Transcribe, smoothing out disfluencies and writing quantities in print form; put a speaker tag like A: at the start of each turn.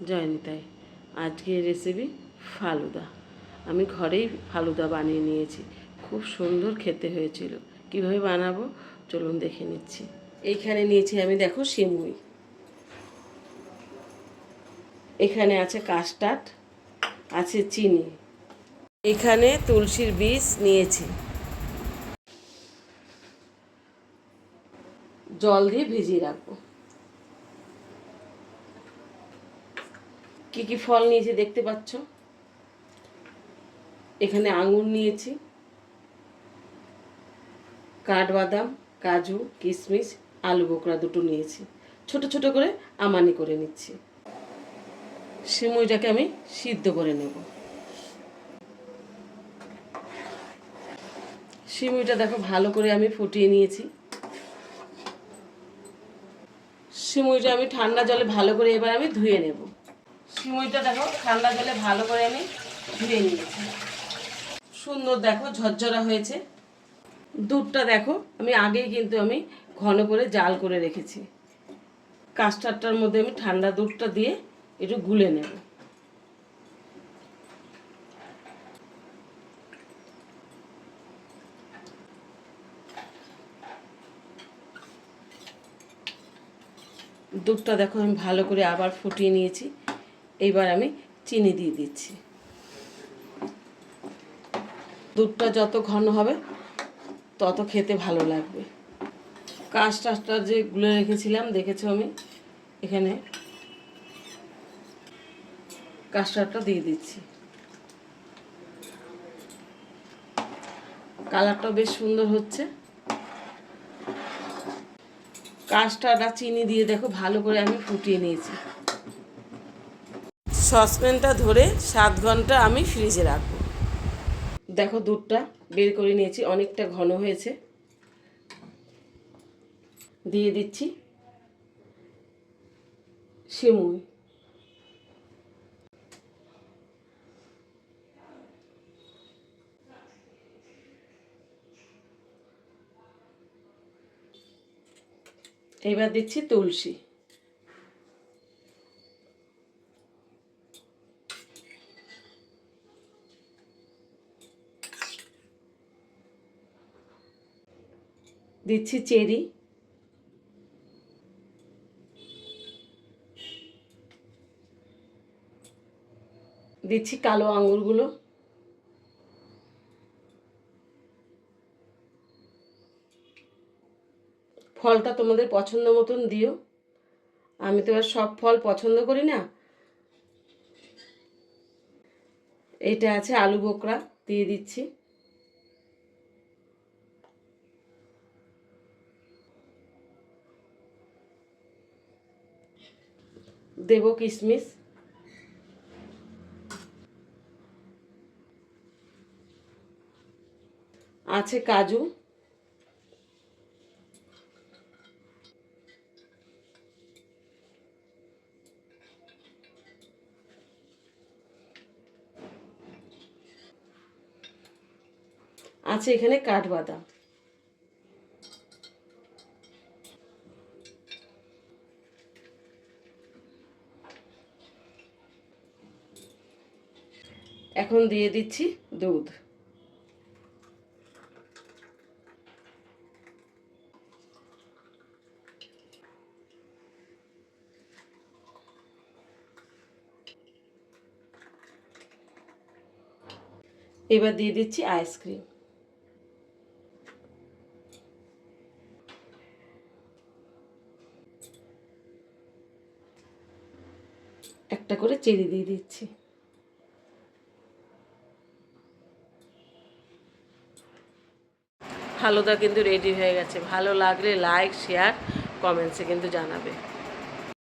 A: জয়নিতাই। আজকের রেসিপি ফালুদা। আমি ঘরেই ফালুদা বানিয়ে নিয়েছি, খুব সুন্দর খেতে হয়েছিল। কিভাবে বানাবো চলুন দেখে নিচ্ছি। এইখানে নিয়েছি আমি, দেখো, সিমুই। এখানে আছে কাস্টার্ড, আছে চিনি, এখানে তুলসীর বীজ নিয়েছি। জল দিয়ে ভিজিয়ে রাখবো। কি কি ফল নিয়েছি দেখতে পাচ্ছ। এখানে আঙুর নিয়েছি, কাঠবাদাম, কাজু, কিশমিশ, আলু বোখরা দুটো নিয়েছি। ছোট ছোট করে আমানি করে নিচ্ছি। সিমুইটাকে আমি সিদ্ধ করে নেব। সিমুইটা দেখো ভালো করে আমি ফুটিয়ে নিয়েছি। সিমুইটা আমি ঠান্ডা জলে ভালো করে এবার আমি ধুয়ে নেব। সিমুইটা দেখো ঠান্ডা জলে ভালো করে আমি ধুয়ে নিয়েছি। সুন্দর দেখো ঝরঝরা হয়েছে। দুধটা দেখো আমি আগেই কিন্তু আমি ঘন করে জাল করে রেখেছি। কাস্টার্ডটার মধ্যে আমি ঠান্ডা দুধটা দিয়ে একটু গুলে নেব। দুধটা দেখো আমি ভালো করে আবার ফুটিয়ে নিয়েছি। এইবার আমি চিনি দিয়ে দিচ্ছি। দুধটা যত ঘন হবে তত খেতে ভালো লাগবে। কাস্টার্ডটা যে গুলে রেখেছিলাম দেখেছো, আমি এখানে কাস্টার্ডটা দিয়ে দিচ্ছি। কালারটা বেশ সুন্দর হচ্ছে। কাস্টার্ড আর চিনি দিয়ে দেখো ভালো করে আমি ফুটিয়ে নিয়েছি। সসপ্যানটা ধরে 7 ঘন্টা আমি ফ্রিজে রাখবো। দেখো দুধটা বের করে নিয়েছি, অনেকটা ঘন হয়েছে। দিয়ে দিচ্ছি সিমুই। এবার দিচ্ছি তুলসী। দিচ্ছি চেরি। দিচ্ছি কালো আঙুরগুলো। ফলটা তোমাদের পছন্দ মতন দিও। আমি তো আর সব ফল পছন্দ করি না। এইটা আছে আলু বোখরা, দিয়ে দিচ্ছি। দেব কিশমিশ। আছে কাজু। আছে এখানে কাঠবাদাম। এখন দিয়ে দিচ্ছি দুধ। এবার দিয়ে দিচ্ছি আইসক্রিম। একটা করে চেরি দিয়ে দিচ্ছি। ফালুদা কিন্তু রেডি হয়ে গেছে। ভালো লাগলে লাইক, শেয়ার, কমেন্টসে কিন্তু জানাবে।